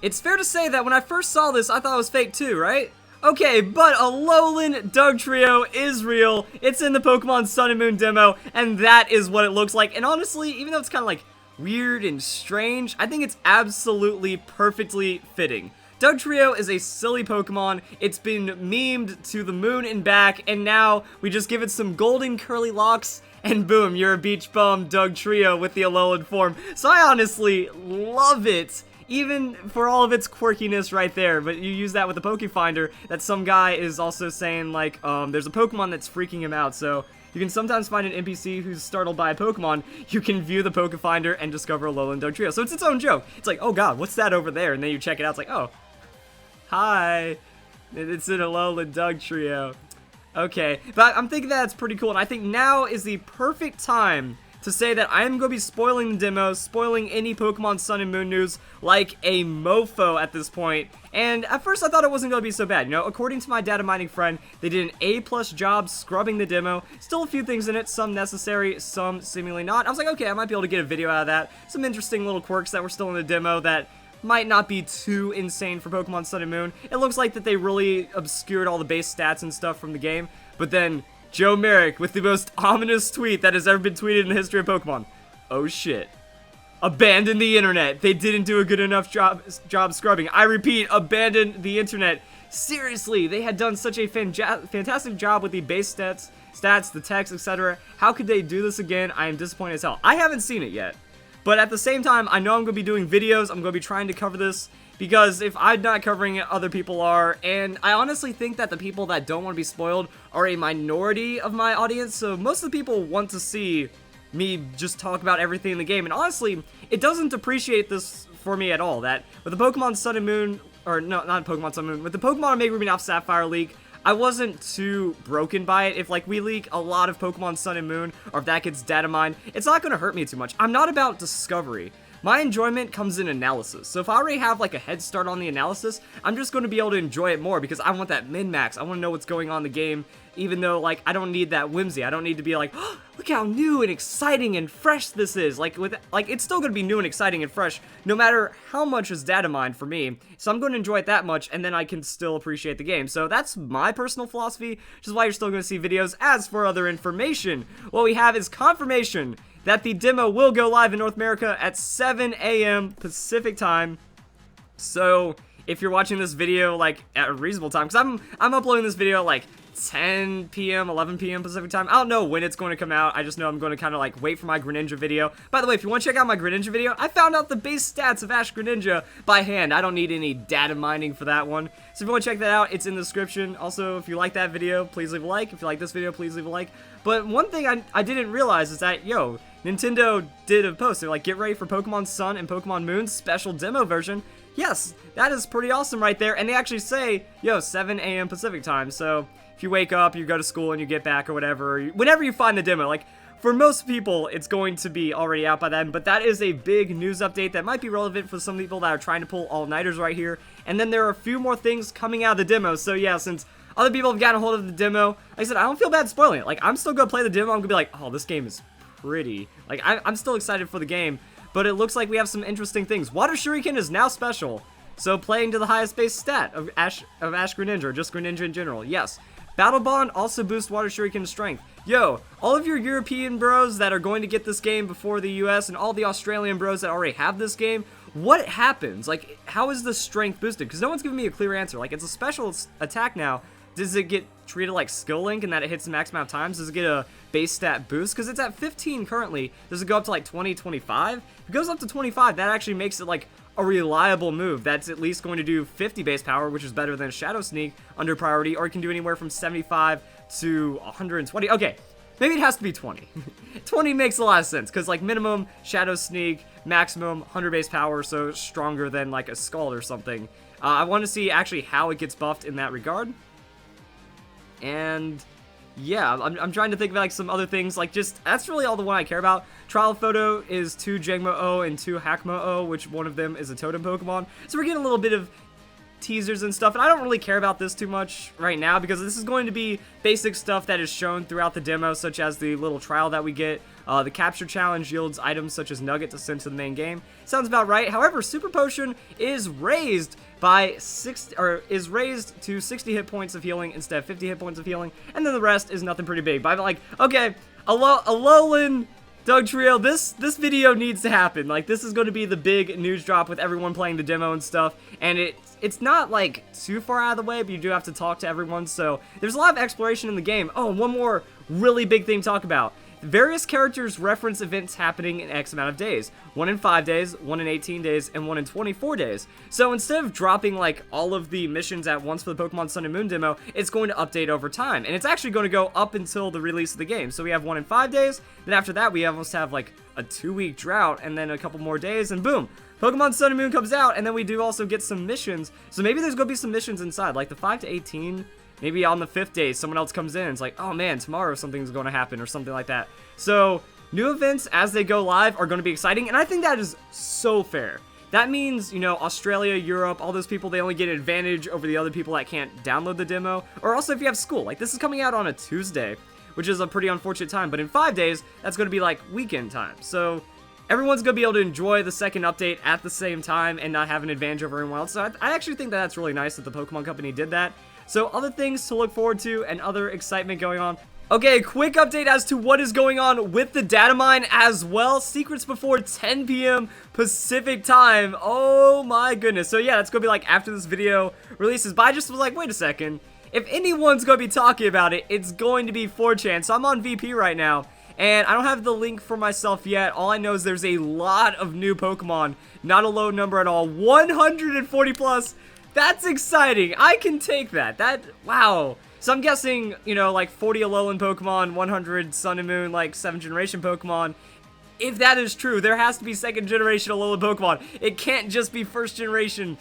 It's fair to say that when I first saw this, I thought it was fake too, right? Okay, but Alolan Dugtrio is real. It's in the Pokemon Sun and Moon demo, and that is what it looks like. And honestly, even though it's kind of like weird and strange, I think it's absolutely perfectly fitting. Dugtrio is a silly Pokemon. It's been memed to the moon and back, and now we just give it some golden curly locks, and boom, you're a beach bum Dugtrio with the Alolan form. So I honestly love it, even for all of its quirkiness right there. But you use that with the Pokefinder, that some guy is also saying, like, there's a Pokemon that's freaking him out, so you can sometimes find an NPC who's startled by a Pokemon. You can view the Pokefinder and discover Alolan Dugtrio. So it's its own joke. It's like, oh god, what's that over there? And then you check it out, it's like, oh, hi, it's an Alolan Dugtrio. Okay, but I'm thinking that's pretty cool, and I think now is the perfect time to say that I am going to be spoiling the demo, spoiling any Pokemon Sun and Moon news like a mofo at this point. And at first I thought it wasn't going to be so bad, you know, according to my data mining friend, they did an A+ job scrubbing the demo. Still a few things in it, some necessary, some seemingly not. I was like, okay, I might be able to get a video out of that. Some interesting little quirks that were still in the demo that might not be too insane for Pokemon Sun and Moon. It looks like that they really obscured all the base stats and stuff from the game, but then Joe Merrick with the most ominous tweet that has ever been tweeted in the history of Pokemon. Oh shit. Abandon the internet. They didn't do a good enough job scrubbing. I repeat, abandon the internet. Seriously, they had done such a fantastic job with the base stats, the text, etc. How could they do this again? I am disappointed as hell. I haven't seen it yet. But at the same time, I know I'm going to be doing videos. I'm going to be trying to cover this, because if I'm not covering it, other people are. And I honestly think that the people that don't want to be spoiled are a minority of my audience. So most of the people want to see me just talk about everything in the game. And honestly, it doesn't appreciate this for me at all. That with the Pokemon Sun and Moon, or no, not Pokemon Sun and Moon, with the Pokemon Omega Ruby and Alpha Sapphire leak, I wasn't too broken by it. If, like, we leak a lot of Pokemon Sun and Moon, or if that gets data mined, it's not going to hurt me too much. I'm not about discovery. My enjoyment comes in analysis. So if I already have, like, a head start on the analysis, I'm just going to be able to enjoy it more, because I want that min-max. I want to know what's going on in the game, even though, like, I don't need that whimsy. I don't need to be like, oh, look how new and exciting and fresh this is. Like, it's still going to be new and exciting and fresh, no matter how much is data mined for me. So I'm going to enjoy it that much, and then I can still appreciate the game. So that's my personal philosophy, which is why you're still going to see videos. As for other information, what we have is confirmation that the demo will go live in North America at 7 a.m. Pacific time. So if you're watching this video, like, at a reasonable time, because I'm uploading this video at, like, 10 p.m., 11 p.m. Pacific time. I don't know when it's going to come out. I just know I'm going to kind of, like, wait for my Greninja video. By the way, if you want to check out my Greninja video, I found out the base stats of Ash Greninja by hand. I don't need any data mining for that one. So if you want to check that out, it's in the description. Also, if you like that video, please leave a like. If you like this video, please leave a like. But one thing I didn't realize is that, yo, Nintendo did a post. They're like, get ready for Pokemon Sun and Pokemon Moon special demo version. Yes, that is pretty awesome right there. And they actually say, yo, 7 a.m. Pacific time. So if you wake up, you go to school, and you get back or whatever, whenever you find the demo, like, for most people, it's going to be already out by then, but that is a big news update that might be relevant for some people that are trying to pull all-nighters right here. And then there are a few more things coming out of the demo. So yeah, since other people have gotten a hold of the demo, like I said, I don't feel bad spoiling it. Like, I'm still going to play the demo. I'm going to be like, oh, this game is pretty. Like, I'm still excited for the game, but it looks like we have some interesting things. Water Shuriken is now special, so playing to the highest base stat of Ash Greninja, or just Greninja in general. Yes. Battle Bond also boosts Water Shuriken's strength. Yo, all of your European bros that are going to get this game before the US, and all the Australian bros that already have this game, what happens? Like, how is the strength boosted? Because no one's giving me a clear answer. Like, it's a special attack now. Does it get treated like Skill Link in that it hits the max amount of times? Does it get a base stat boost? Because it's at 15 currently. Does it go up to like 20, 25? If it goes up to 25, that actually makes it like a reliable move. That's at least going to do 50 base power, which is better than Shadow Sneak under priority, or it can do anywhere from 75 to 120. Okay, maybe it has to be 20. 20 makes a lot of sense, because like minimum Shadow Sneak, maximum 100 base power, so stronger than like a Scald or something. I want to see actually how it gets buffed in that regard. And yeah, I'm trying to think of like some other things, like just, that's really all the one I care about. Trial Photo is 2 Jangmo-O and 2 Hakmo-O, which one of them is a Totem Pokemon. So we're getting a little bit of teasers and stuff, and I don't really care about this too much right now, because this is going to be basic stuff that is shown throughout the demo, such as the little trial that we get The capture challenge yields items such as Nugget to send to the main game. Sounds about right. However, Super Potion is raised to 60 hit points of healing instead of 50 hit points of healing, and then the rest is nothing pretty big. But I'm like, okay, Alolan Dugtrio, this video needs to happen. Like, this is going to be the big news drop with everyone playing the demo and stuff, and it's not like too far out of the way, but you do have to talk to everyone, so there's a lot of exploration in the game. Oh, and one more really big thing to talk about. Various characters reference events happening in X amount of days. One in 5 days, one in 18 days, and one in 24 days. So instead of dropping like all of the missions at once for the Pokemon Sun and Moon demo, it's going to update over time. And it's actually going to go up until the release of the game. So we have one in 5 days, then after that we almost have like a 2-week drought, and then a couple more days, and boom! Pokemon Sun and Moon comes out, and then we do also get some missions. So maybe there's going to be some missions inside, like the 5 to 18. Maybe on the 5th day, someone else comes in. It's like, oh man, tomorrow something's going to happen or something like that. So, new events as they go live are going to be exciting, and I think that is so fair. That means, you know, Australia, Europe, all those people, they only get an advantage over the other people that can't download the demo. Or also if you have school. Like, this is coming out on a Tuesday, which is a pretty unfortunate time. But in 5 days, that's going to be like weekend time. So, everyone's going to be able to enjoy the second update at the same time and not have an advantage over everyone else. So, I actually think that that's really nice that the Pokemon Company did that. So other things to look forward to and other excitement going on. Okay, quick update as to what is going on with the data mine as well. Secrets before 10 p.m. Pacific time. Oh my goodness. So yeah, that's going to be like after this video releases. But I just was like, wait a second. If anyone's going to be talking about it, it's going to be 4chan. So I'm on VP right now. And I don't have the link for myself yet. All I know is there's a lot of new Pokemon. Not a low number at all. 140 plus. That's exciting. I can take that. Wow. So I'm guessing, you know, like 40 Alolan Pokemon, 100 Sun and Moon, like 7th generation Pokemon. If that is true, there has to be 2nd generation Alolan Pokemon. It can't just be 1st generation.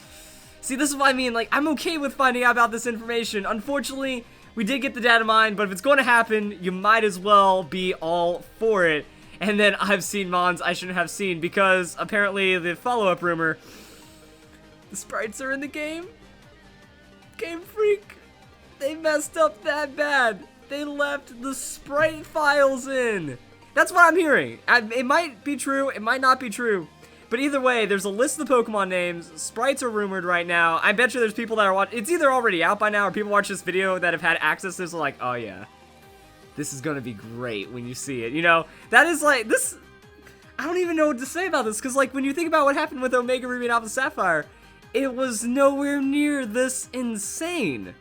See, this is what I mean. Like, I'm okay with finding out about this information. Unfortunately, we did get the data mine, but if it's going to happen, you might as well be all for it. And then I've seen mons I shouldn't have seen because apparently the follow-up rumor... The sprites are in the game. Game Freak. They messed up that bad. They left the sprite files in. That's what I'm hearing. It might be true. It might not be true. But either way, there's a list of the Pokemon names. Sprites are rumored right now. I bet you there's people that are watching. It's either already out by now or people watch this video that have had access to this are like, oh yeah. This is going to be great when you see it. You know, that is like, this... I don't even know what to say about this. Because like, when you think about what happened with Omega Ruby and Alpha Sapphire... It was nowhere near this insane.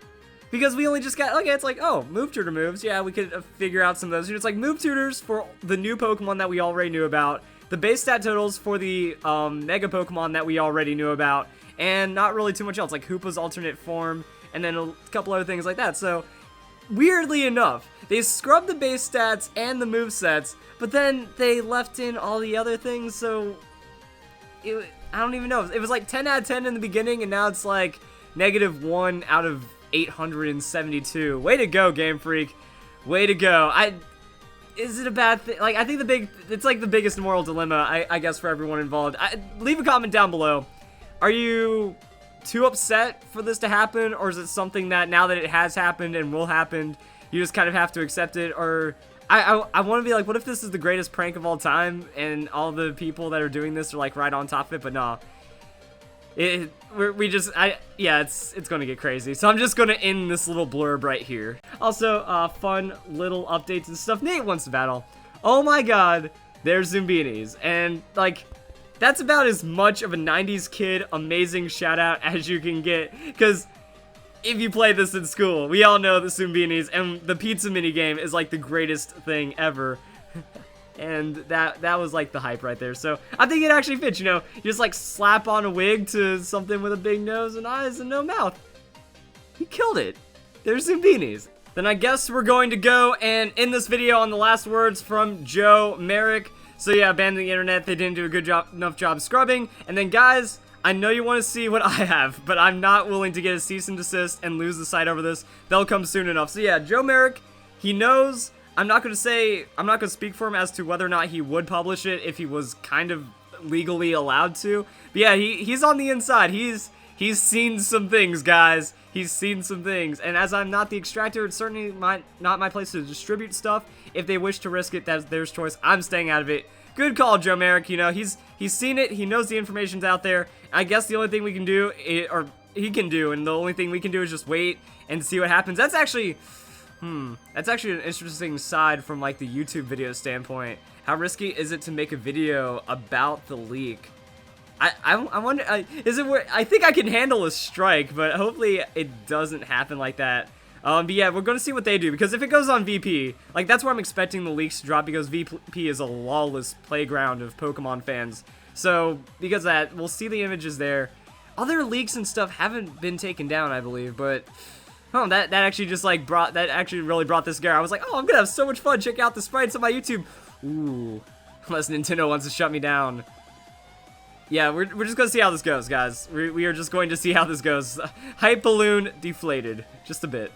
Because we only just got, okay, it's like, oh, move tutor moves. Yeah, we could figure out some of those. It's like move tutors for the new Pokemon that we already knew about. The base stat totals for the Mega Pokemon that we already knew about. And not really too much else, like Hoopa's alternate form. And then a couple other things like that. So, weirdly enough, they scrubbed the base stats and the movesets. But then they left in all the other things, so... I don't even know. It was like 10 out of 10 in the beginning, and now it's like -1 out of 872. Way to go, Game Freak. Way to go. Is it a bad thing? Like, I think it's like the biggest moral dilemma, I guess, for everyone involved. Leave a comment down below. Are you too upset for this to happen, or is it something that now that it has happened and will happen, you just kind of have to accept it, or... I want to be like, what if this is the greatest prank of all time, and all the people that are doing this are like right on top of it, but nah. Yeah, it's gonna get crazy. So I'm just gonna end this little blurb right here. Also, fun little updates and stuff. Nate wants to battle. Oh my god, there's Zumbinis. And like, that's about as much of a 90s kid amazing shout out as you can get, because if you play this in school, we all know the Zumbinis, and the pizza minigame is like the greatest thing ever. And that was like the hype right there. So I think it actually fits, you know. You just like slap on a wig to something with a big nose and eyes and no mouth. He killed it. There's Zumbinis. Then I guess we're going to go and end this video on the last words from Joe Merrick. So yeah, abandoning the internet, they didn't do a good enough job scrubbing. And then guys, I know you want to see what I have, but I'm not willing to get a cease and desist and lose the site over this. They'll come soon enough. So yeah, Joe Merrick, he knows. I'm not going to speak for him as to whether or not he would publish it if he was kind of legally allowed to. But yeah, he's on the inside. He's He's seen some things, guys. He's seen some things. And as I'm not the extractor, it's certainly not my place to distribute stuff. If they wish to risk it, that's their choice. I'm staying out of it. Good call, Joe Merrick. You know, he's seen it. He knows the information's out there. I guess the only thing we can do, or he can do, and the only thing we can do is just wait and see what happens. That's actually an interesting side from, like, the YouTube video standpoint. How risky is it to make a video about the leak? I wonder, is it where, I think I can handle a strike, but hopefully it doesn't happen like that. But yeah, we're gonna see what they do, because if it goes on VP, like, that's where I'm expecting the leaks to drop, because VP is a lawless playground of Pokemon fans. So, because of that, we'll see the images there. Other leaks and stuff haven't been taken down, I believe, but oh, that actually just, like, really brought this scare. I was like, oh, I'm gonna have so much fun checking out the sprites on my YouTube. Ooh, unless Nintendo wants to shut me down. Yeah, we're just gonna see how this goes, guys. We are just going to see how this goes. Hype balloon deflated, just a bit.